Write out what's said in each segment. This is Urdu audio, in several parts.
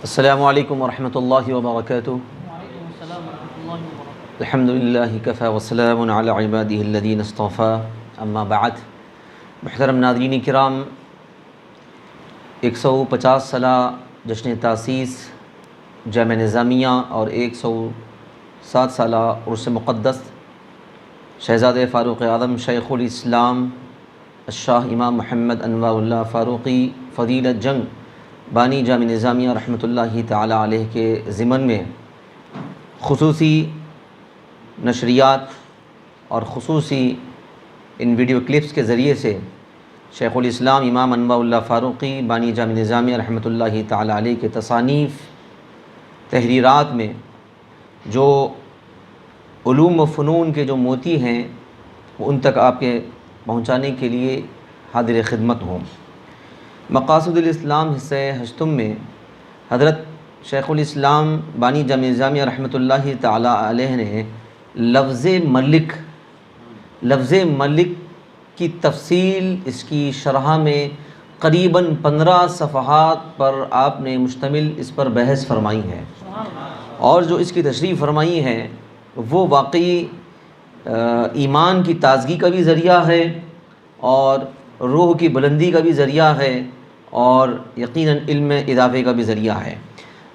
السلام علیکم ورحمۃ اللہ وبرکاتہ۔ وعلیکم السلام ورحمۃ اللہ وبرکاتہ۔ الحمد للہ کفی وسلام علی عبادہ الذین اصطفی، اما بعد۔ محترم ناظرین کرام، 150 سالہ جشن تاسیس جامعہ نظامیہ اور 107 سالہ عرس مقدس شہزادہ فاروق اعظم شیخ الاسلام الشاہ امام محمد انوار اللہ فاروقی فضیلت جنگ بانی جامعہ نظامیہ رحمۃ اللہ تعالی علیہ کے ضمن میں خصوصی نشریات اور خصوصی ان ویڈیو کلپس کے ذریعے سے شیخ الاسلام امام انوار اللہ فاروقی بانی جامعہ نظامیہ رحمۃ اللہ تعالی علیہ کے تصانیف تحریرات میں جو علوم و فنون کے جو موتی ہیں وہ ان تک آپ کے پہنچانے کے لیے حاضر خدمت ہوں۔ مقاصد الاسلام حصہ ہشتم میں حضرت شیخ الاسلام بانی جامعہ نظامیہ رحمۃ اللہ تعالی علیہ نے لفظ ملک کی تفصیل، اس کی شرح میں قریباً 15 صفحات پر آپ نے مشتمل اس پر بحث فرمائی ہے، اور جو اس کی تشریح فرمائی ہے وہ واقعی ایمان کی تازگی کا بھی ذریعہ ہے اور روح کی بلندی کا بھی ذریعہ ہے اور یقیناً علم اضافے کا بھی ذریعہ ہے۔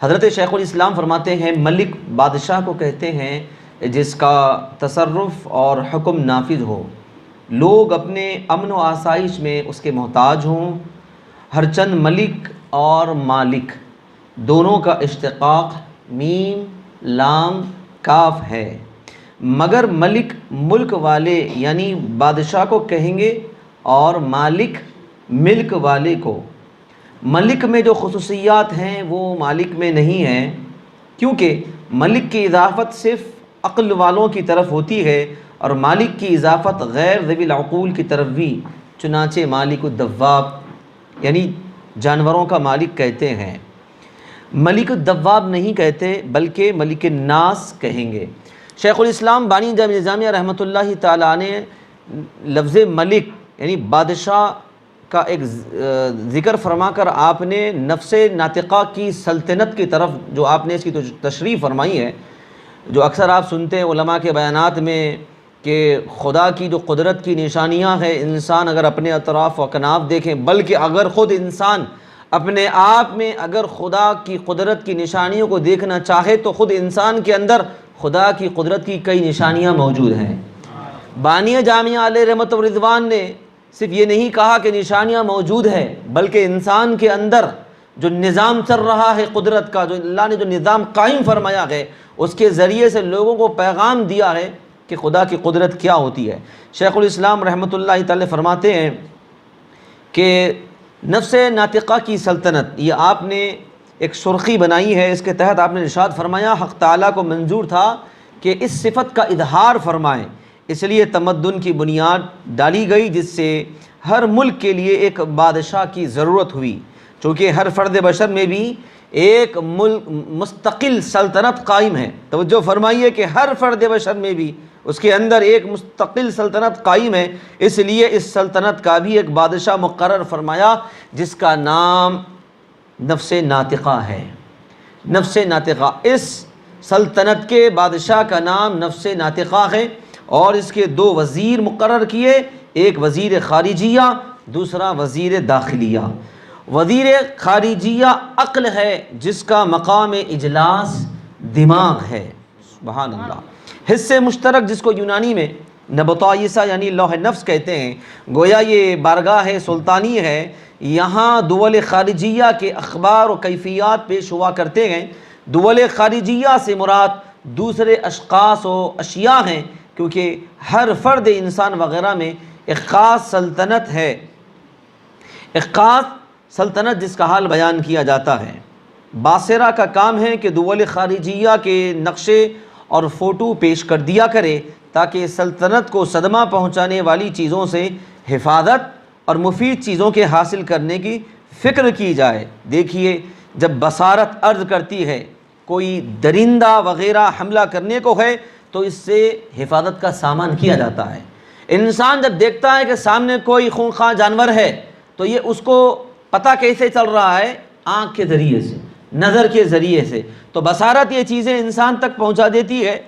حضرت شیخ الاسلام فرماتے ہیں ملک بادشاہ کو کہتے ہیں جس کا تصرف اور حکم نافذ ہو، لوگ اپنے امن و آسائش میں اس کے محتاج ہوں۔ ہر چند ملک اور مالک دونوں کا اشتقاق میم لام کاف ہے، مگر ملک ملک والے یعنی بادشاہ کو کہیں گے اور مالک ملک والے کو۔ ملک میں جو خصوصیات ہیں وہ مالک میں نہیں ہیں، کیونکہ ملک کی اضافت صرف عقل والوں کی طرف ہوتی ہے اور مالک کی اضافت غیر ذوی العقول کی طرف بھی، چنانچہ مالک الدواب یعنی جانوروں کا مالک کہتے ہیں، ملک الدواب نہیں کہتے بلکہ ملک الناس کہیں گے۔ شیخ الاسلام بانی جامعہ نظامیہ رحمۃ اللہ تعالیٰ نے لفظ ملک یعنی بادشاہ کا ایک ذکر فرما کر آپ نے نفس ناطقہ کی سلطنت کی طرف جو آپ نے اس کی تشریح فرمائی ہے، جو اکثر آپ سنتے ہیں علماء کے بیانات میں کہ خدا کی جو قدرت کی نشانیاں ہیں، انسان اگر اپنے اطراف و اکناف دیکھیں، بلکہ اگر خود انسان اپنے آپ میں اگر خدا کی قدرت کی نشانیوں کو دیکھنا چاہے تو خود انسان کے اندر خدا کی قدرت کی کئی نشانیاں موجود ہیں۔ بانی جامعہ علیہ رحمت و رضوان نے صرف یہ نہیں کہا کہ نشانیاں موجود ہیں، بلکہ انسان کے اندر جو نظام چل رہا ہے قدرت کا، جو اللہ نے جو نظام قائم فرمایا ہے، اس کے ذریعے سے لوگوں کو پیغام دیا ہے کہ خدا کی قدرت کیا ہوتی ہے۔ شیخ الاسلام رحمۃ اللہ تعالی فرماتے ہیں کہ نفس ناطقہ کی سلطنت، یہ آپ نے ایک سرخی بنائی ہے، اس کے تحت آپ نے ارشاد فرمایا حق تعالیٰ کو منظور تھا کہ اس صفت کا اظہار فرمائیں، اس لیے تمدن کی بنیاد ڈالی گئی جس سے ہر ملک کے لیے ایک بادشاہ کی ضرورت ہوئی، چونکہ ہر فرد بشر میں بھی ایک مستقل سلطنت قائم ہے۔ توجہ فرمائیے کہ ہر فرد بشر میں بھی اس کے اندر ایک مستقل سلطنت قائم ہے، اس لیے اس سلطنت کا بھی ایک بادشاہ مقرر فرمایا جس کا نام نفس ناطقہ ہے۔ نفس ناطقہ، اس سلطنت کے بادشاہ کا نام نفس ناطقہ ہے، اور اس کے 2 وزیر مقرر کیے، ایک وزیر خارجیہ، دوسرا وزیر داخلیہ۔ وزیر خارجیہ عقل ہے جس کا مقام اجلاس دماغ ہے، سبحان اللہ۔ حصے مشترک جس کو یونانی میں نبطائیسہ یعنی لوح نفس کہتے ہیں، گویا یہ بارگاہ سلطانی ہے، یہاں دول خارجیہ کے اخبار و کیفیات پیش ہوا کرتے ہیں۔ دول خارجیہ سے مراد دوسرے اشخاص و اشیاء ہیں، کیونکہ ہر فرد انسان وغیرہ میں ایک خاص سلطنت ہے، ایک خاص سلطنت جس کا حال بیان کیا جاتا ہے۔ باصرہ کا کام ہے کہ دول خارجیہ کے نقشے اور فوٹو پیش کر دیا کرے تاکہ سلطنت کو صدمہ پہنچانے والی چیزوں سے حفاظت اور مفید چیزوں کے حاصل کرنے کی فکر کی جائے۔ دیکھیے، جب بصارت عرض کرتی ہے کوئی درندہ وغیرہ حملہ کرنے کو ہے تو اس سے حفاظت کا سامان کیا جاتا ہے۔ انسان جب دیکھتا ہے کہ سامنے کوئی خونخوار جانور ہے تو یہ اس کو پتہ کیسے چل رہا ہے؟ آنکھ کے ذریعے سے، نظر کے ذریعے سے، تو بصارت یہ چیزیں انسان تک پہنچا دیتی ہے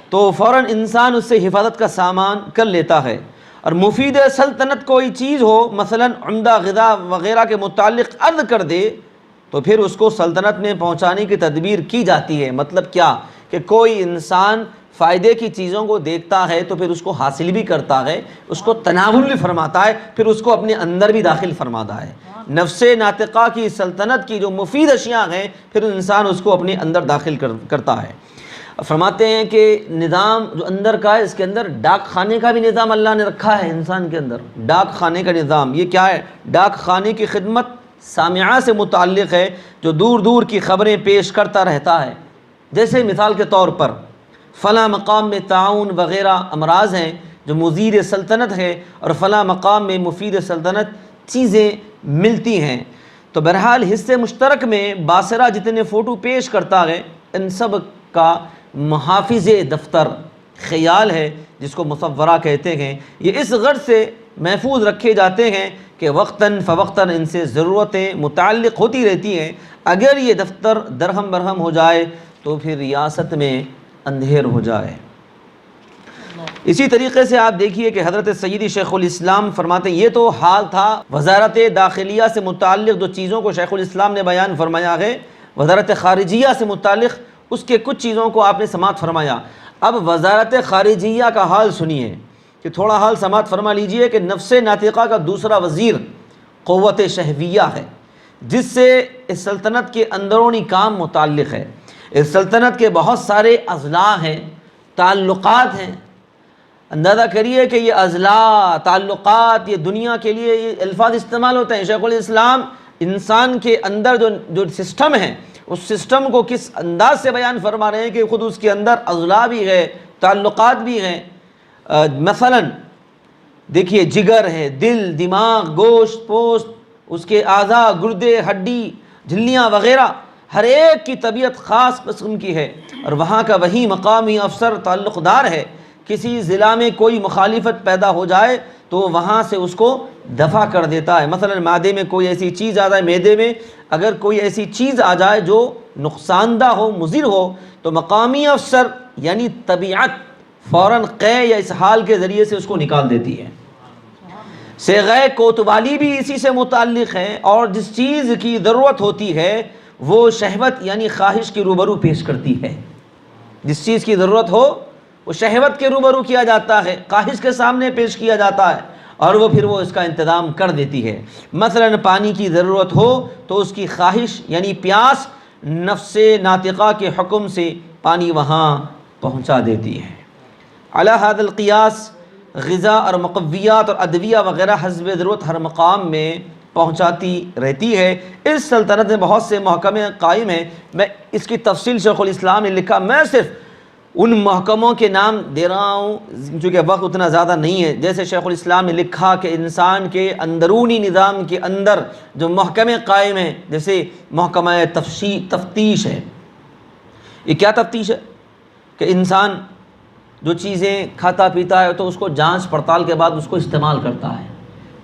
تو فوراً انسان اس سے حفاظت کا سامان کر لیتا ہے۔ اور مفید سلطنت کوئی چیز ہو، مثلا عمدہ غذا وغیرہ کے متعلق عرض کر دے تو پھر اس کو سلطنت میں پہنچانے کی تدبیر کی جاتی ہے۔ مطلب کیا کہ کوئی انسان فائدے کی چیزوں کو دیکھتا ہے تو پھر اس کو حاصل بھی کرتا ہے، اس کو تناول بھی فرماتا ہے، پھر اس کو اپنے اندر بھی داخل فرماتا ہے۔ نفس ناطقہ کی سلطنت کی جو مفید اشیاء ہیں پھر انسان اس کو اپنے اندر داخل کرتا ہے۔ فرماتے ہیں کہ نظام جو اندر کا ہے، اس کے اندر ڈاک خانے کا بھی نظام اللہ نے رکھا ہے انسان کے اندر۔ ڈاک خانے کا نظام یہ کیا ہے؟ ڈاک خانے کی خدمت سامعہ سے متعلق ہے، جو دور دور کی خبریں پیش کرتا رہتا ہے۔ جیسے مثال کے طور پر فلاں مقام میں تعاون وغیرہ امراض ہیں جو مزید سلطنت ہے، اور فلاں مقام میں مفید سلطنت چیزیں ملتی ہیں، تو بہرحال حصے مشترک میں باصرہ جتنے فوٹو پیش کرتا ہے ان سب کا محافظ دفتر خیال ہے، جس کو مصورہ کہتے ہیں۔ یہ اس غرض سے محفوظ رکھے جاتے ہیں کہ وقتاً فوقتاً ان سے ضرورتیں متعلق ہوتی رہتی ہیں۔ اگر یہ دفتر درہم برہم ہو جائے تو پھر ریاست میں اندھیر ہو جائے۔ اسی طریقے سے آپ دیکھیے کہ حضرت سیدی شیخ الاسلام فرماتے ہیں، یہ تو حال تھا وزارت داخلیہ سے متعلق جو چیزوں کو شیخ الاسلام نے بیان فرمایا ہے، وزارت خارجیہ سے متعلق اس کے کچھ چیزوں کو آپ نے سماعت فرمایا۔ اب وزارت خارجیہ کا حال سنیے کہ تھوڑا حال سماعت فرما لیجئے کہ نفس ناطقہ کا دوسرا وزیر قوت شہویہ ہے، جس سے اس سلطنت کے اندرونی کام متعلق ہے۔ اس سلطنت کے بہت سارے اضلاع ہیں، تعلقات ہیں۔ اندازہ کریے کہ یہ اضلاع، تعلقات، یہ دنیا کے لیے یہ الفاظ استعمال ہوتے ہیں۔ شیخ الاسلام انسان کے اندر جو سسٹم ہے، اس سسٹم کو کس انداز سے بیان فرما رہے ہیں کہ خود اس کے اندر اضلاع بھی ہے، تعلقات بھی ہیں۔ مثلا دیکھیے، جگر ہے، دل، دماغ، گوشت، پوست، اس کے اعضاء، گردے، ہڈی، جھلیاں وغیرہ، ہر ایک کی طبیعت خاص قسم کی ہے، اور وہاں کا وہی مقامی افسر تعلق دار ہے۔ کسی ضلع میں کوئی مخالفت پیدا ہو جائے تو وہاں سے اس کو دفع کر دیتا ہے۔ مثلا معدے میں کوئی ایسی چیز آ جائے، معدے میں اگر کوئی ایسی چیز آ جائے جو نقصان دہ ہو، مضر ہو، تو مقامی افسر یعنی طبیعت فوراً قے یا اسہال کے ذریعے سے اس کو نکال دیتی ہے۔ صیغہ کوتوالی بھی اسی سے متعلق ہے، اور جس چیز کی ضرورت ہوتی ہے وہ شہوت یعنی خواہش کے روبرو پیش کرتی ہے۔ جس چیز کی ضرورت ہو وہ شہوت کے روبرو کیا جاتا ہے، خواہش کے سامنے پیش کیا جاتا ہے، اور وہ پھر وہ اس کا انتظام کر دیتی ہے۔ مثلا پانی کی ضرورت ہو تو اس کی خواہش یعنی پیاس نفس ناطقہ کے حکم سے پانی وہاں پہنچا دیتی ہے۔ علی ھذا القیاس غذا اور مقویات اور ادویہ وغیرہ حسب ضرورت ہر مقام میں پہنچاتی رہتی ہے۔ اس سلطنت میں بہت سے محکمے قائم ہیں۔ میں اس کی تفصیل شیخ الاسلام نے لکھا، میں صرف ان محکموں کے نام دے رہا ہوں چونکہ وقت اتنا زیادہ نہیں ہے۔ جیسے شیخ الاسلام نے لکھا کہ انسان کے اندرونی نظام کے اندر جو محکمے قائم ہیں، جیسے محکمہ تفتیش ہے۔ یہ کیا تفتیش ہے؟ کہ انسان جو چیزیں کھاتا پیتا ہے تو اس کو جانچ پڑتال کے بعد اس کو استعمال کرتا ہے،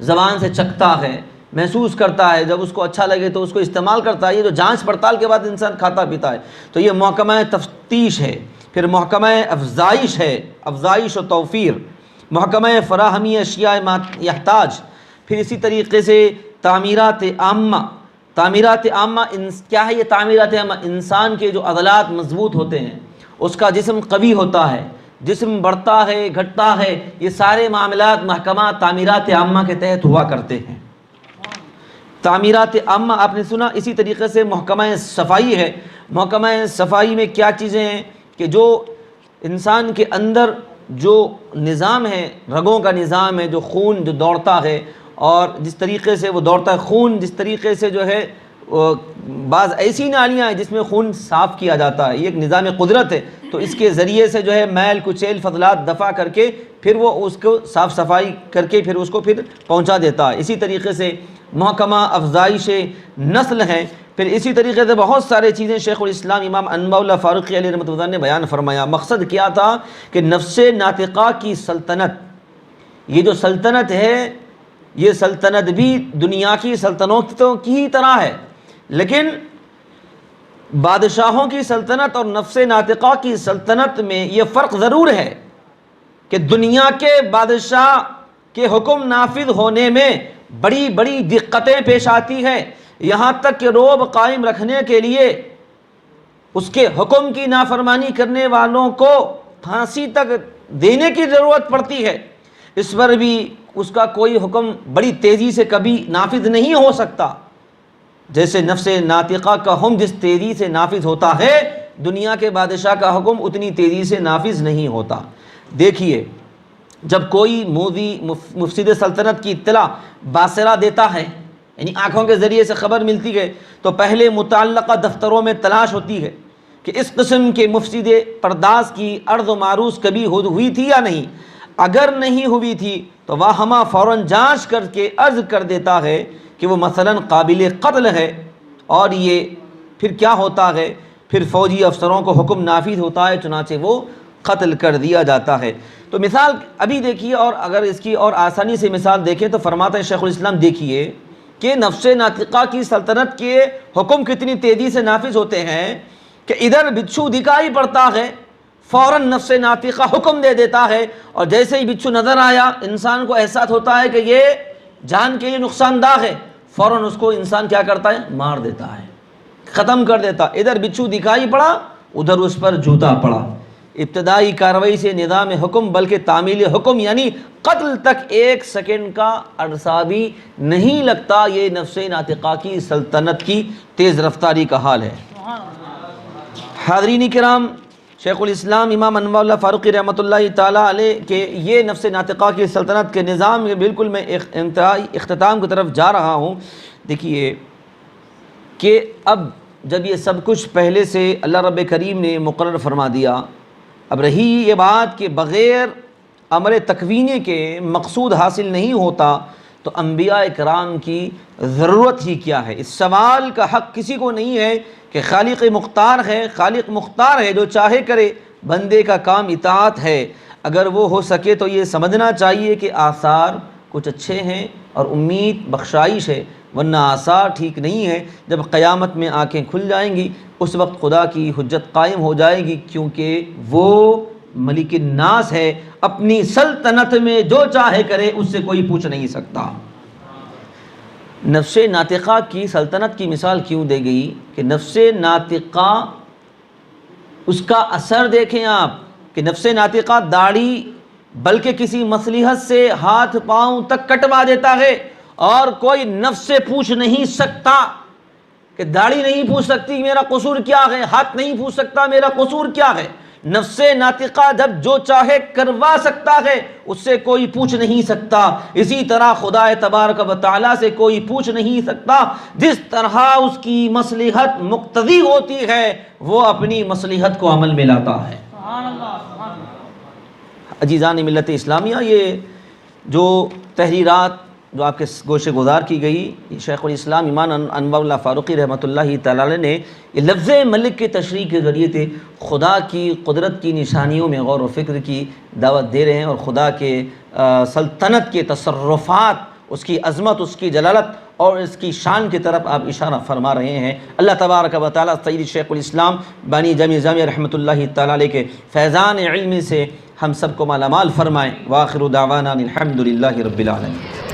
زبان سے چکھتا ہے، محسوس کرتا ہے، جب اس کو اچھا لگے تو اس کو استعمال کرتا ہے۔ یہ جو جانچ پڑتال کے بعد انسان کھاتا پیتا ہے تو یہ محکمہ تفتیش ہے۔ پھر محکمہ افزائش ہے، افزائش و توفیر، محکمہ فراہمی اشیاء یحتاج۔ پھر اسی طریقے سے تعمیرات عامہ۔ تعمیرات عامہ کیا ہے؟ یہ تعمیرات عامہ انسان کے جو عضلات مضبوط ہوتے ہیں، اس کا جسم قوی ہوتا ہے، جسم بڑھتا ہے، گھٹتا ہے، یہ سارے معاملات محکمہ تعمیرات عامہ کے تحت ہوا کرتے ہیں۔ تعمیرات عامہ آپ نے سنا۔ اسی طریقے سے محکمہ صفائی ہے۔ محکمہ صفائی میں کیا چیزیں ہیں کہ جو انسان کے اندر جو نظام ہے، رگوں کا نظام ہے، جو خون جو دوڑتا ہے، اور جس طریقے سے وہ دوڑتا ہے خون، جس طریقے سے جو ہے بعض ایسی نالیاں ہیں جس میں خون صاف کیا جاتا ہے، یہ ایک نظام قدرت ہے، تو اس کے ذریعے سے جو ہے میل کچیل فضلات دفع کر کے پھر وہ اس کو صاف صفائی کر کے پھر اس کو پھر پہنچا دیتا ہے۔ اسی طریقے سے محکمہ افزائش نسل ہے۔ پھر اسی طریقے سے بہت سارے چیزیں شیخ الاسلام امام انبا اللہ فاروقی علیہ رحمۃ اللہ نے بیان فرمایا۔ مقصد کیا تھا کہ نفس ناطقہ کی سلطنت، یہ جو سلطنت ہے، یہ سلطنت بھی دنیا کی سلطنتوں کی ہی طرح ہے، لیکن بادشاہوں کی سلطنت اور نفس ناطقہ کی سلطنت میں یہ فرق ضرور ہے کہ دنیا کے بادشاہ کے حکم نافذ ہونے میں بڑی بڑی دقتیں پیش آتی ہیں، یہاں تک کہ روب قائم رکھنے کے لیے اس کے حکم کی نافرمانی کرنے والوں کو پھانسی تک دینے کی ضرورت پڑتی ہے۔ اس پر بھی اس کا کوئی حکم بڑی تیزی سے کبھی نافذ نہیں ہو سکتا، جیسے نفس ناطقہ کا حکم جس تیزی سے نافذ ہوتا ہے دنیا کے بادشاہ کا حکم اتنی تیزی سے نافذ نہیں ہوتا۔ دیکھیے، جب کوئی موذی مفسد سلطنت کی اطلاع باصرہ دیتا ہے، یعنی آنکھوں کے ذریعے سے خبر ملتی ہے، تو پہلے متعلقہ دفتروں میں تلاش ہوتی ہے کہ اس قسم کے مفسد پرداز کی عرض و معروض کبھی ہوئی تھی یا نہیں۔ اگر نہیں ہوئی تھی تو واہمہ فوراً جانچ کر کے عرض کر دیتا ہے کہ وہ مثلاً قابل قتل ہے، اور یہ پھر کیا ہوتا ہے، پھر فوجی افسروں کو حکم نافذ ہوتا ہے، چنانچہ وہ قتل کر دیا جاتا ہے۔ تو مثال ابھی دیکھیے، اور اگر اس کی اور آسانی سے مثال دیکھیں تو فرماتا ہے شیخ الاسلام، دیکھیے کہ نفس ناطقہ کی سلطنت کے حکم کتنی تیزی سے نافذ ہوتے ہیں کہ ادھر بچھو دکھائی پڑتا ہے، فوراً نفس ناطقہ حکم دے دیتا ہے، اور جیسے ہی بچھو نظر آیا انسان کو احساس ہوتا ہے کہ یہ جان کے لیے نقصان دہ ہے، فوراً اس کو انسان کیا کرتا ہے، مار دیتا ہے، ختم کر دیتا۔ ادھر بچھو دکھائی پڑا، ادھر اس پر جوتا پڑا۔ ابتدائی کارروائی سے نظام حکم بلکہ تعمیل حکم یعنی قتل تک ایک سیکنڈ کا عرصہ بھی نہیں لگتا۔ یہ نفس ناطقہ کی سلطنت کی تیز رفتاری کا حال ہے۔ حاضرین کرام، شیخ الاسلام امام انوار اللہ فاروقی رحمۃ اللہ تعالیٰ علیہ کے یہ نفس ناطقہ کی سلطنت کے نظام میں بالکل میں انتہائی اختتام کی طرف جا رہا ہوں۔ دیکھیے کہ اب جب یہ سب کچھ پہلے سے اللہ رب کریم نے مقرر فرما دیا، اب رہی یہ بات کہ بغیر امر تکوینی کے مقصود حاصل نہیں ہوتا، تو انبیاء کرام کی ضرورت ہی کیا ہے؟ اس سوال کا حق کسی کو نہیں ہے کہ خالق مختار ہے، خالق مختار ہے، جو چاہے کرے، بندے کا کام اطاعت ہے۔ اگر وہ ہو سکے تو یہ سمجھنا چاہیے کہ آثار کچھ اچھے ہیں اور امید بخشائش ہے، ورنہ آثار ٹھیک نہیں ہے۔ جب قیامت میں آنکھیں کھل جائیں گی اس وقت خدا کی حجت قائم ہو جائے گی، کیونکہ وہ ملک الناس ہے، اپنی سلطنت میں جو چاہے کرے، اس سے کوئی پوچھ نہیں سکتا۔ نفس ناطقہ کی سلطنت کی مثال کیوں دے گئی کہ نفس ناطقہ، اس کا اثر دیکھیں آپ کہ نفس ناطقہ داڑھی بلکہ کسی مصلحت سے ہاتھ پاؤں تک کٹوا دیتا ہے، اور کوئی نفس سے پوچھ نہیں سکتا کہ داڑھی نہیں پوچھ سکتی میرا قصور کیا ہے، ہاتھ نہیں پوچھ سکتا میرا قصور کیا ہے۔ نفس ناطقہ جب جو چاہے کروا سکتا ہے، اس سے کوئی پوچھ نہیں سکتا۔ اسی طرح خدا تبارک و تعالیٰ سے کوئی پوچھ نہیں سکتا۔ جس طرح اس کی مصلحت مقتضی ہوتی ہے وہ اپنی مصلحت کو عمل میں لاتا ہے۔ سبحان اللہ، سبحان اللہ۔ عزیزان ملت اسلامیہ، یہ جو تحریرات جو آپ کے گوشے گزار کی گئی، یہ شیخ الاسلام امام انوار اللہ فاروقی رحمۃ اللہ تعالیٰ علیہ نے یہ لفظ ملک کے تشریح کے ذریعے سے خدا کی قدرت کی نشانیوں میں غور و فکر کی دعوت دے رہے ہیں، اور خدا کے سلطنت کے تصرفات، اس کی عظمت، اس کی جلالت اور اس کی شان کی طرف آپ اشارہ فرما رہے ہیں۔ اللہ تبارک و تعالیٰ سید شیخ الاسلام بانی جامعہ رحمۃ اللہ تعالیٰ علیہ کے فیضان علم سے ہم سب کو مالا مال فرمائیں۔ وآخر دعوانا الحمد للہ رب العالمین۔